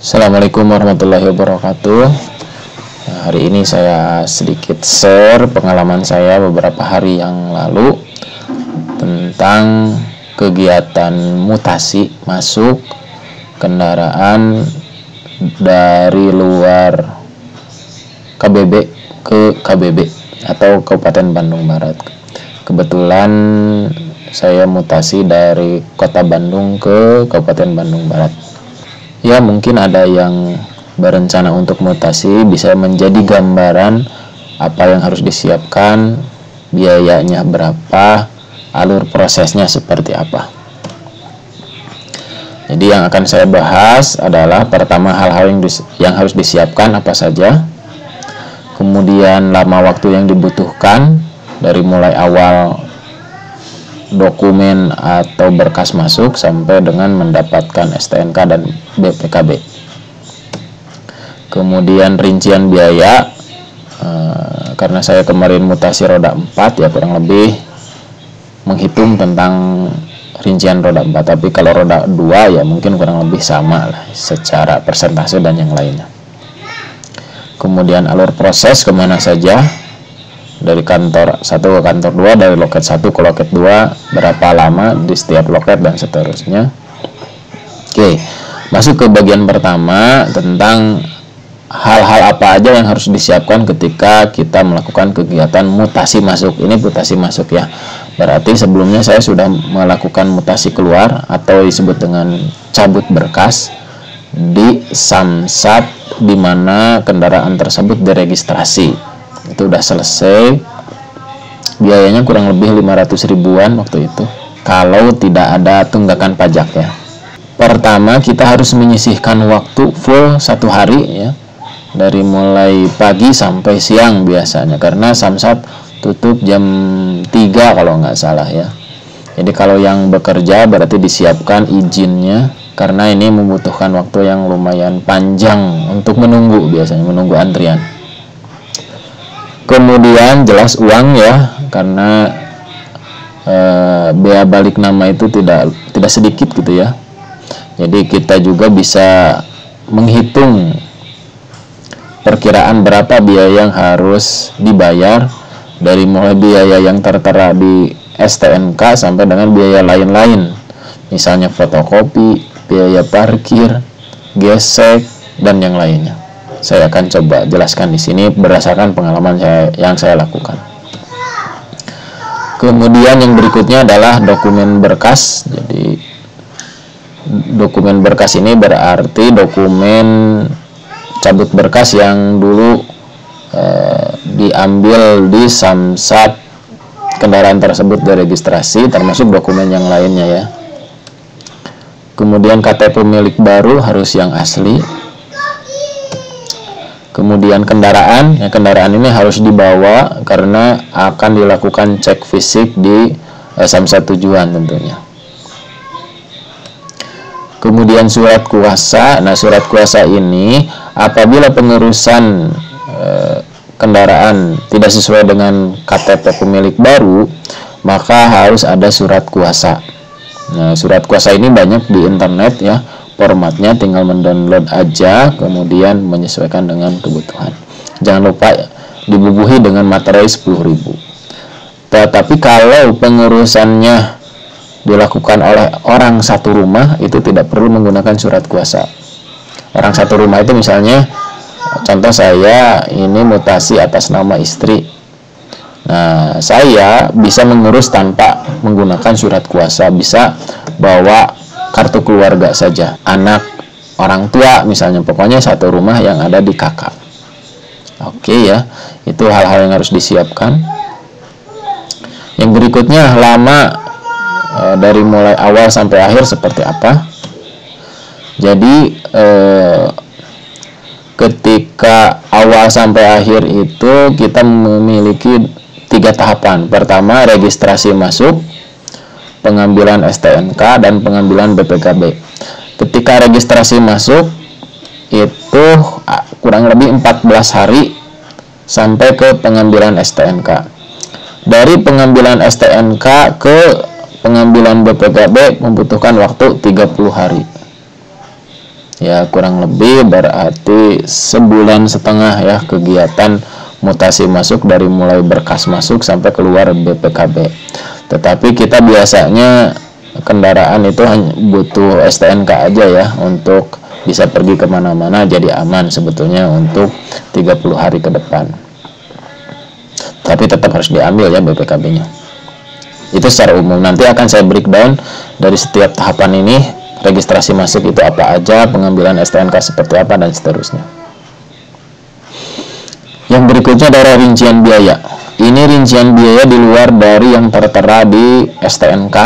Assalamualaikum warahmatullahi wabarakatuh. Hari ini saya sedikit share pengalaman saya beberapa hari yang lalu tentang kegiatan mutasi masuk kendaraan dari luar KBB ke KBB atau Kabupaten Bandung Barat. Kebetulan saya mutasi dari Kota Bandung ke Kabupaten Bandung Barat. Ya, mungkin ada yang berencana untuk mutasi, bisa menjadi gambaran apa yang harus disiapkan, biayanya berapa, alur prosesnya seperti apa. Jadi yang akan saya bahas adalah pertama hal-hal yang harus disiapkan apa saja, kemudian lama waktu yang dibutuhkan dari mulai awal dokumen atau berkas masuk sampai dengan mendapatkan STNK dan BPKB. Kemudian rincian biaya, karena saya kemarin mutasi roda 4 ya, kurang lebih menghitung tentang rincian roda 4, tapi kalau roda 2 ya mungkin kurang lebih sama lah secara persentase dan yang lainnya. Kemudian alur proses kemana saja, dari kantor 1 ke kantor 2, dari loket 1 ke loket 2, berapa lama di setiap loket dan seterusnya. Oke, masuk ke bagian pertama tentang hal-hal apa aja yang harus disiapkan ketika kita melakukan kegiatan mutasi masuk. Ini mutasi masuk ya, berarti sebelumnya saya sudah melakukan mutasi keluar atau disebut dengan cabut berkas di Samsat, di mana kendaraan tersebut diregistrasi. Itu udah selesai, biayanya kurang lebih 500 ribuan waktu itu kalau tidak ada tunggakan pajak ya. Pertama kita harus menyisihkan waktu full 1 hari ya, dari mulai pagi sampai siang biasanya, karena Samsat tutup jam 3 kalau nggak salah ya. Jadi kalau yang bekerja berarti disiapkan izinnya, karena ini membutuhkan waktu yang lumayan panjang untuk menunggu, biasanya menunggu antrian. Kemudian jelas uang ya, karena bea balik nama itu tidak sedikit gitu ya. Jadi kita juga bisa menghitung perkiraan berapa biaya yang harus dibayar, dari mulai biaya yang tertera di STNK sampai dengan biaya lain-lain, misalnya fotokopi, biaya parkir, gesek, dan yang lainnya. Saya akan coba jelaskan di sini berdasarkan pengalaman yang saya lakukan. Kemudian yang berikutnya adalah dokumen berkas. Jadi dokumen berkas ini berarti dokumen cabut berkas yang dulu diambil di Samsat kendaraan tersebut diregistrasi, termasuk dokumen yang lainnya ya. Kemudian KTP milik baru harus yang asli. Kemudian kendaraan ini harus dibawa karena akan dilakukan cek fisik di Samsat tujuan tentunya. Kemudian surat kuasa. Nah, surat kuasa ini apabila pengurusan kendaraan tidak sesuai dengan KTP pemilik baru, maka harus ada surat kuasa. Nah, surat kuasa ini banyak di internet ya. Formatnya tinggal mendownload aja, kemudian menyesuaikan dengan kebutuhan. Jangan lupa dibubuhi dengan materai 10.000. Tetapi kalau pengurusannya dilakukan oleh orang satu rumah, itu tidak perlu menggunakan surat kuasa. Orang satu rumah itu misalnya, contoh saya ini mutasi atas nama istri. Nah, saya bisa mengurus tanpa menggunakan surat kuasa, bisa bawa kartu keluarga saja, anak, orang tua misalnya, pokoknya satu rumah yang ada di kakak. Oke ya, itu hal-hal yang harus disiapkan. Yang berikutnya lama, dari mulai awal sampai akhir seperti apa. Jadi ketika awal sampai akhir itu kita memiliki 3 tahapan. Pertama, registrasi masuk, pengambilan STNK, dan pengambilan BPKB. Ketika registrasi masuk itu kurang lebih 14 hari sampai ke pengambilan STNK. Dari pengambilan STNK ke pengambilan BPKB membutuhkan waktu 30 hari. Ya kurang lebih berarti sebulan setengah ya kegiatan mutasi masuk dari mulai berkas masuk sampai keluar BPKB. Tetapi kita biasanya kendaraan itu hanya butuh STNK aja ya untuk bisa pergi kemana-mana, jadi aman sebetulnya untuk 30 hari ke depan. Tapi tetap harus diambil ya BPKB-nya. Itu secara umum. Nanti akan saya breakdown dari setiap tahapan ini, registrasi masuk itu apa aja, pengambilan STNK seperti apa, dan seterusnya. Yang berikutnya adalah rincian biaya. Ini rincian biaya di luar dari yang tertera di STNK,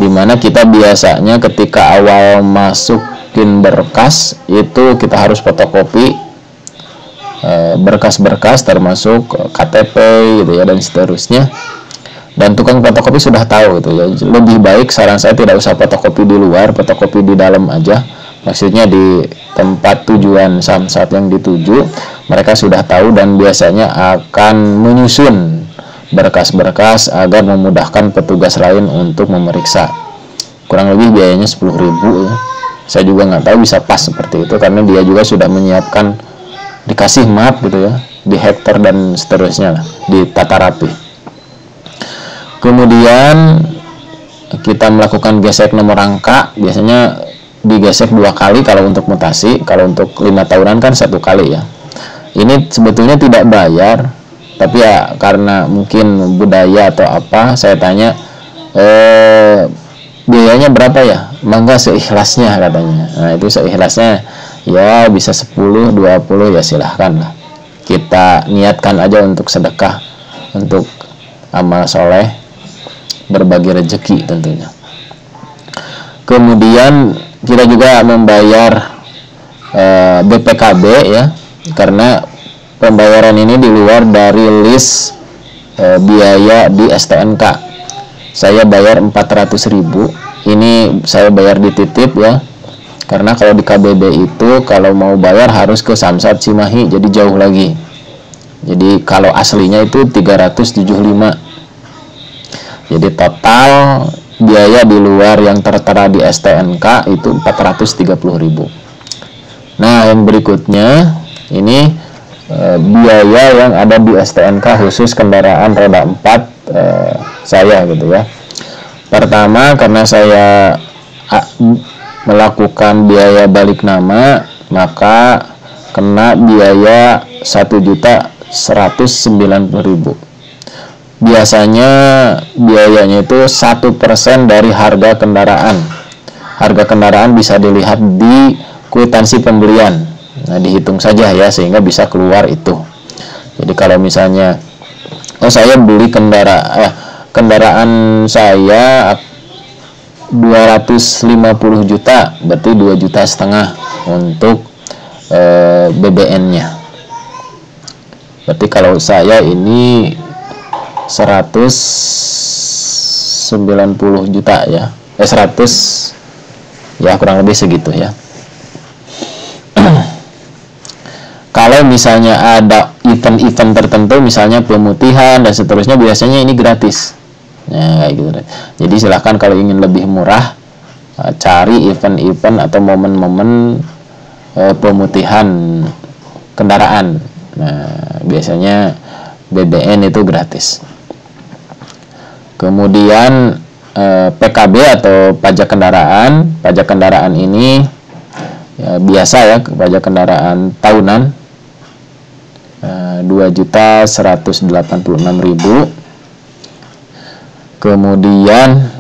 dimana kita biasanya ketika awal masukin berkas itu kita harus fotokopi berkas-berkas termasuk KTP gitu ya, dan seterusnya. Dan tukang fotokopi sudah tahu gitu ya. Lebih baik saran saya tidak usah fotokopi di luar, fotokopi di dalam aja. Maksudnya di tempat tujuan samsat yang dituju, mereka sudah tahu dan biasanya akan menyusun berkas-berkas agar memudahkan petugas lain untuk memeriksa. Kurang lebih biayanya 10.000 ya. Saya juga nggak tahu bisa pas seperti itu karena dia juga sudah menyiapkan, dikasih map gitu ya, di hektar dan seterusnya lah, ditata rapi. Kemudian kita melakukan gesek nomor rangka, biasanya digesek 2 kali kalau untuk mutasi, kalau untuk 5 tahunan kan 1 kali ya. Ini sebetulnya tidak bayar, tapi ya karena mungkin budaya atau apa, saya tanya biayanya berapa ya? Mangga seikhlasnya katanya. Nah itu seikhlasnya ya bisa 10, 20 ya silahkan lah. Kita niatkan aja untuk sedekah, untuk amal soleh, berbagi rezeki tentunya. Kemudian kita juga membayar BPKB ya, karena pembayaran ini di luar dari list biaya di STNK. Saya bayar 400.000, ini saya bayar di titip ya, karena kalau di KBB itu kalau mau bayar harus ke Samsat Cimahi, jadi jauh lagi. Jadi kalau aslinya itu 375. Jadi total biaya di luar yang tertera di STNK itu 430.000. Nah, yang berikutnya ini biaya yang ada di STNK khusus kendaraan roda 4 saya gitu ya. Pertama, karena saya melakukan biaya balik nama, maka kena biaya 1.190.000. Biasanya biayanya itu 1% dari harga kendaraan. Harga kendaraan bisa dilihat di kwitansi pembelian. Nah, dihitung saja ya sehingga bisa keluar itu. Jadi kalau misalnya saya beli kendaraan saya 250 juta, berarti 2,5 juta untuk BBN-nya. Berarti kalau saya ini 190 juta ya, 100 ya, kurang lebih segitu ya. Kalau misalnya ada event-event tertentu, misalnya pemutihan dan seterusnya, biasanya ini gratis. Nah, kayak gitu. Jadi silahkan kalau ingin lebih murah, cari event-event atau momen-momen pemutihan kendaraan. Nah, biasanya BBN itu gratis. Kemudian PKB atau pajak kendaraan ini ya, biasa ya, pajak kendaraan tahunan 2.186.000. Kemudian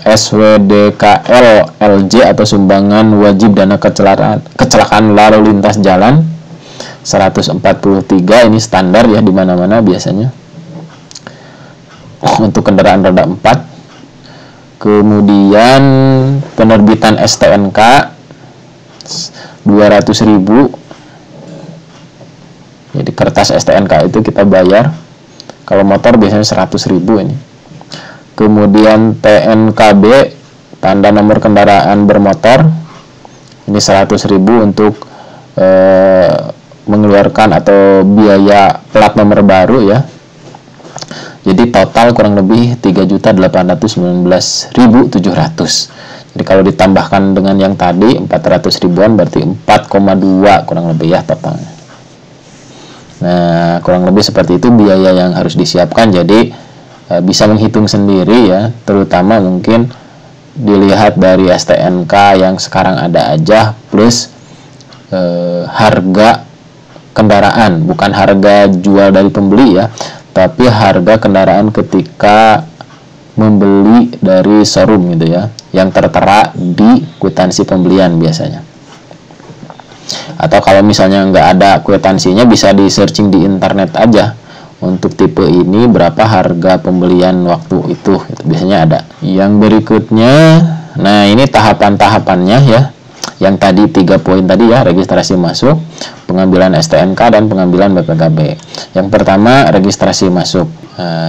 SWDKL LJ atau sumbangan wajib dana kecelakaan lalu lintas jalan 143, ini standar ya di mana-mana biasanya untuk kendaraan roda 4. Kemudian penerbitan STNK 200.000. Jadi kertas STNK itu kita bayar. Kalau motor biasanya 100.000 ini. Kemudian TNKB, tanda nomor kendaraan bermotor, ini 100.000 untuk mengeluarkan atau biaya plat nomor baru ya. Jadi total kurang lebih 3.819.700. Jadi kalau ditambahkan dengan yang tadi 400 ribuan berarti 4,2 kurang lebih ya totalnya. Nah, kurang lebih seperti itu biaya yang harus disiapkan. Jadi bisa menghitung sendiri ya, terutama mungkin dilihat dari STNK yang sekarang ada aja plus harga kendaraan, bukan harga jual dari pembeli ya, tapi harga kendaraan ketika membeli dari showroom gitu ya, yang tertera di kwitansi pembelian biasanya. Atau kalau misalnya nggak ada kwitansinya, bisa di searching di internet aja untuk tipe ini berapa harga pembelian waktu itu, biasanya ada. Yang berikutnya, nah ini tahapan-tahapannya ya. Yang tadi 3 poin tadi ya, registrasi masuk, pengambilan STNK, dan pengambilan BPKB. Yang pertama, registrasi masuk.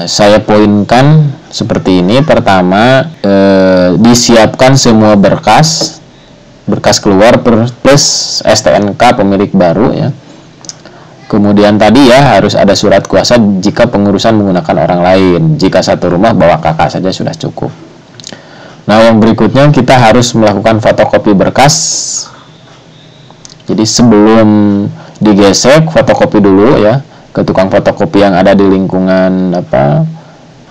Saya poinkan seperti ini. Pertama, disiapkan semua berkas keluar plus STNK pemilik baru ya. Kemudian tadi ya, harus ada surat kuasa jika pengurusan menggunakan orang lain. Jika satu rumah, bawa kakak saja sudah cukup. Nah, yang berikutnya kita harus melakukan fotokopi berkas. Jadi sebelum digesek, fotokopi dulu ya ke tukang fotokopi yang ada di lingkungan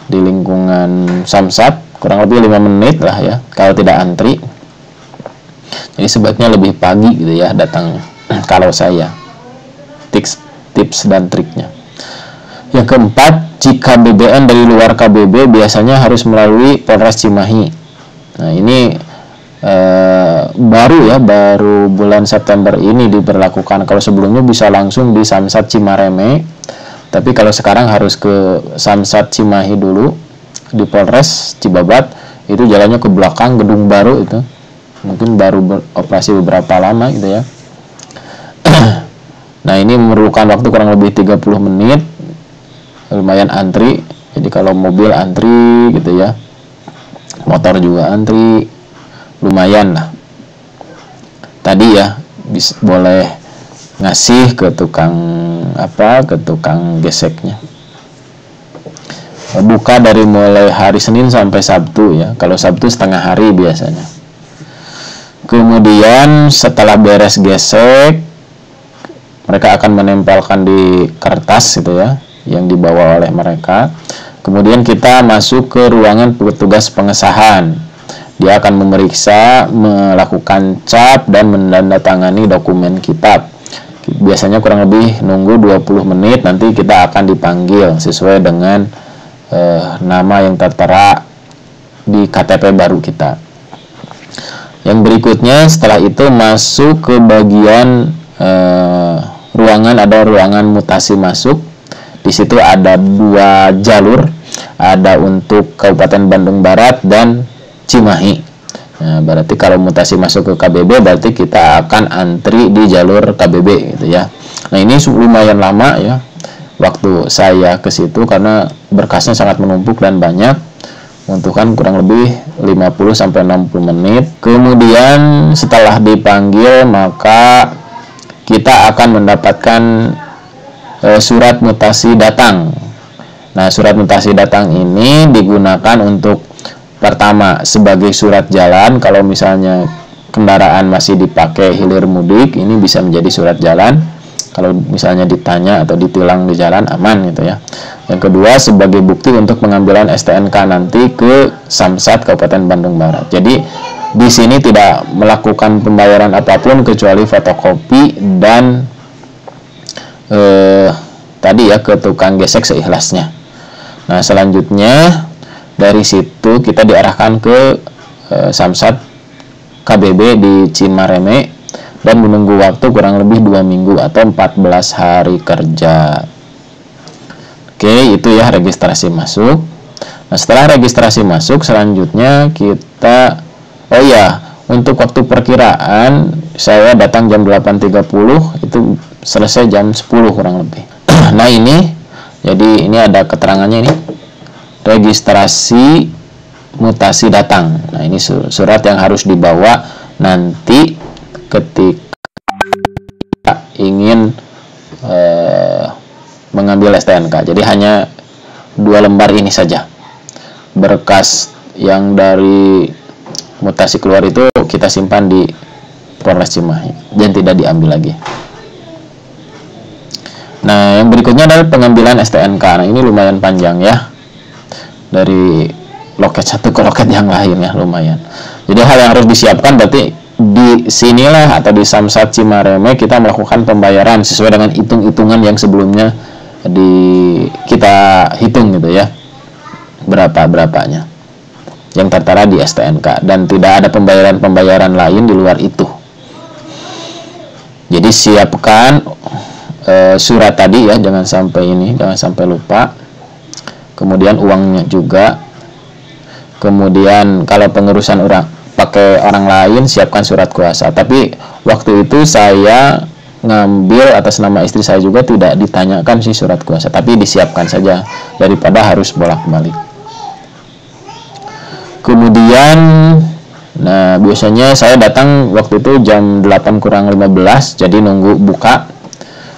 di lingkungan Samsat, kurang lebih 5 menit lah ya kalau tidak antri. Jadi sebaiknya lebih pagi gitu ya datang kalau saya. Tips dan triknya. Yang keempat, jika BBM dari luar KBB biasanya harus melalui Polres Cimahi. Nah, ini baru bulan September ini diberlakukan. Kalau sebelumnya bisa langsung di Samsat Cimareme, tapi kalau sekarang harus ke Samsat Cimahi dulu di Polres Cibabat. Itu jalannya ke belakang gedung baru itu, mungkin baru beroperasi beberapa lama gitu ya. Nah, ini memerlukan waktu kurang lebih 30 menit, lumayan antri. Jadi kalau mobil antri gitu ya, motor juga antri, lumayan lah. Tadi ya boleh ngasih ke tukang geseknya. Buka dari mulai hari Senin sampai Sabtu ya. Kalau Sabtu setengah hari biasanya. Kemudian setelah beres gesek, mereka akan menempelkan di kertas gitu ya, yang dibawa oleh mereka. Kemudian kita masuk ke ruangan petugas pengesahan. Dia akan memeriksa, melakukan cap, dan menandatangani dokumen kitab. Biasanya kurang lebih nunggu 20 menit, nanti kita akan dipanggil sesuai dengan nama yang tertera di KTP baru kita. Yang berikutnya setelah itu masuk ke bagian ruangan, ada ruangan mutasi masuk. Di situ ada 2 jalur, ada untuk Kabupaten Bandung Barat dan Cimahi. Nah, berarti kalau mutasi masuk ke KBB berarti kita akan antri di jalur KBB gitu ya. Nah, ini lumayan lama ya waktu saya ke situ karena berkasnya sangat menumpuk dan banyak. Membutuhkan kurang lebih 50-60 menit. Kemudian setelah dipanggil maka kita akan mendapatkan surat mutasi datang. Nah, surat mutasi datang ini digunakan untuk pertama sebagai surat jalan. Kalau misalnya kendaraan masih dipakai hilir mudik, ini bisa menjadi surat jalan. Kalau misalnya ditanya atau ditilang di jalan, aman gitu ya. Yang kedua, sebagai bukti untuk pengambilan STNK nanti ke Samsat Kabupaten Bandung Barat. Jadi di sini tidak melakukan pembayaran apapun kecuali fotokopi dan tadi ya ke tukang gesek seikhlasnya. Nah, selanjutnya dari situ kita diarahkan ke Samsat KBB di Cimareme dan menunggu waktu kurang lebih 2 minggu atau 14 hari kerja. Oke, itu ya registrasi masuk. Nah, setelah registrasi masuk, selanjutnya kita, untuk waktu perkiraan saya datang jam 8.30, itu selesai jam 10 kurang lebih. Nah, jadi ini ada keterangannya ini. Registrasi mutasi datang. Nah, ini surat yang harus dibawa nanti ketika ingin mengambil STNK. Jadi hanya 2 lembar ini saja. Berkas yang dari mutasi keluar itu kita simpan di Polres Cimahi dan tidak diambil lagi. Nah, yang berikutnya adalah pengambilan STNK. Nah, ini lumayan panjang ya, dari loket satu ke loket yang lain ya, lumayan. Jadi hal yang harus disiapkan berarti di sinilah atau di Samsat Cimareme kita melakukan pembayaran sesuai dengan hitung-hitungan yang sebelumnya kita hitung gitu ya, berapanya yang tertera di STNK, dan tidak ada pembayaran lain di luar itu. Jadi siapkan surat tadi ya, jangan sampai lupa. Kemudian uangnya juga. Kemudian kalau pengurusan pakai orang lain, siapkan surat kuasa. Tapi waktu itu saya ngambil atas nama istri saya juga, tidak ditanyakan sih surat kuasa, tapi disiapkan saja daripada harus bolak-balik. Kemudian nah biasanya saya datang waktu itu jam 8 kurang 15, jadi nunggu buka.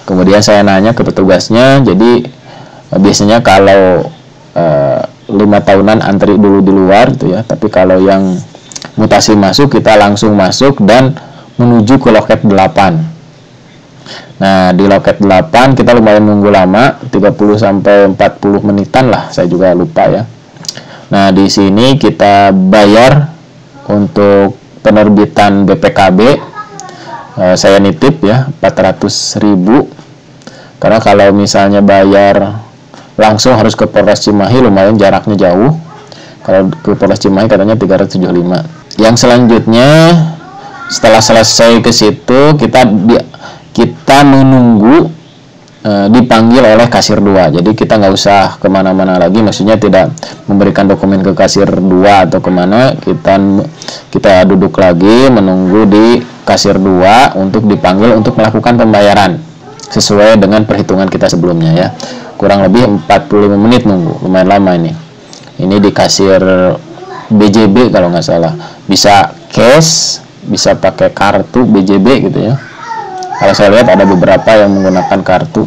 Kemudian saya nanya ke petugasnya, jadi biasanya kalau 5 tahunan antri dulu di luar gitu ya, tapi kalau yang mutasi masuk kita langsung masuk dan menuju ke loket 8. Nah, di loket 8 kita lumayan nunggu lama, 30 sampai 40 menitan lah, saya juga lupa ya. Nah, di sini kita bayar untuk penerbitan BPKB. Saya nitip ya 400.000. Karena kalau misalnya bayar langsung harus ke Polres Cimahi, lumayan jaraknya jauh. Kalau ke Polres Cimahi katanya 375. Yang selanjutnya setelah selesai ke situ kita menunggu dipanggil oleh kasir 2. Jadi kita nggak usah kemana-mana lagi, maksudnya tidak memberikan dokumen ke kasir 2 atau kemana. Kita duduk lagi menunggu di kasir 2 untuk dipanggil untuk melakukan pembayaran sesuai dengan perhitungan kita sebelumnya ya. Kurang lebih 45 menit nunggu, lumayan lama ini. Ini di kasir BJB kalau nggak salah. Bisa cash, bisa pakai kartu BJB gitu ya. Kalau saya lihat ada beberapa yang menggunakan kartu.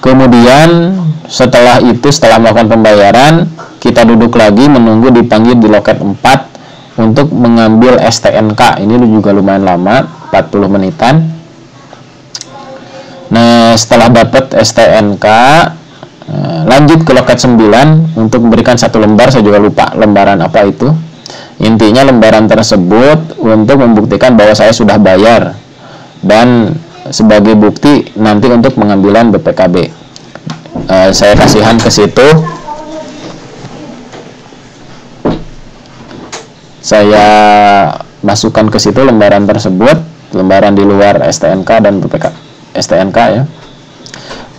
Kemudian setelah melakukan pembayaran, kita duduk lagi menunggu dipanggil di loket 4 untuk mengambil STNK. Ini juga lumayan lama, 40 menitan. Nah, setelah dapat STNK, lanjut ke loket 9 untuk memberikan 1 lembar. Saya juga lupa lembaran apa itu. Intinya lembaran tersebut untuk membuktikan bahwa saya sudah bayar dan sebagai bukti nanti untuk pengambilan BPKB. Saya kasihan ke situ. Saya masukkan ke situ lembaran tersebut, lembaran di luar STNK dan STNK ya.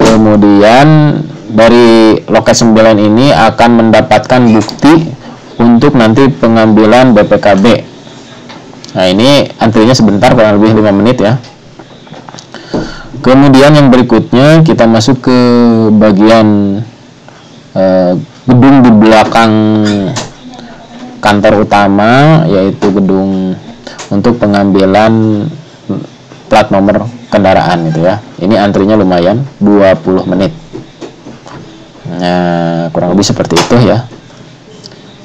Kemudian dari loket 9 ini akan mendapatkan bukti untuk nanti pengambilan BPKB. Nah, ini antrinya sebentar, kurang lebih 5 menit ya. Kemudian yang berikutnya kita masuk ke bagian gedung di belakang kantor utama, yaitu gedung untuk pengambilan plat nomor kendaraan gitu ya. Ini antrinya lumayan 20 menit. Nah, kurang lebih seperti itu ya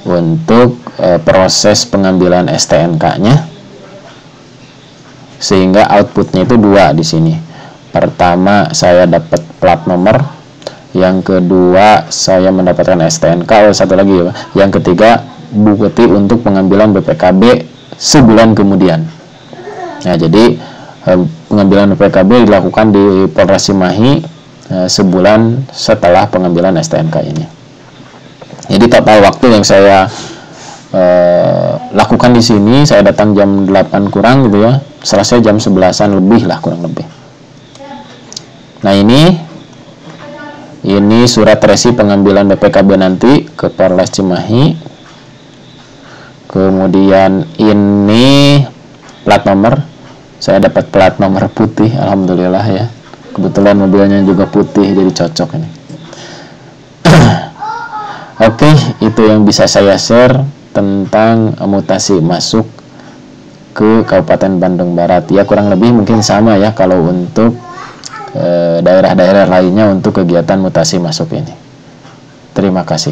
untuk proses pengambilan STNK-nya, sehingga outputnya itu 2 di sini. Pertama saya dapat plat nomor, yang kedua saya mendapatkan STNK, satu lagi ya, yang ketiga bukti untuk pengambilan BPKB sebulan kemudian. Nah, jadi pengambilan BPKB dilakukan di Polres Cimahi sebulan setelah pengambilan STNK ini. Jadi total waktu yang saya lakukan di sini, saya datang jam 8 kurang gitu ya, selesai jam 11-an lebih lah kurang lebih. Nah, ini surat resi pengambilan BPKB nanti ke Polres Cimahi. Kemudian ini plat nomor. Saya dapat plat nomor putih, alhamdulillah ya. Kebetulan mobilnya juga putih, jadi cocok ini. Oke, itu yang bisa saya share tentang mutasi masuk ke Kabupaten Bandung Barat. Ya, kurang lebih mungkin sama ya kalau untuk daerah-daerah lainnya untuk kegiatan mutasi masuk ini. Terima kasih.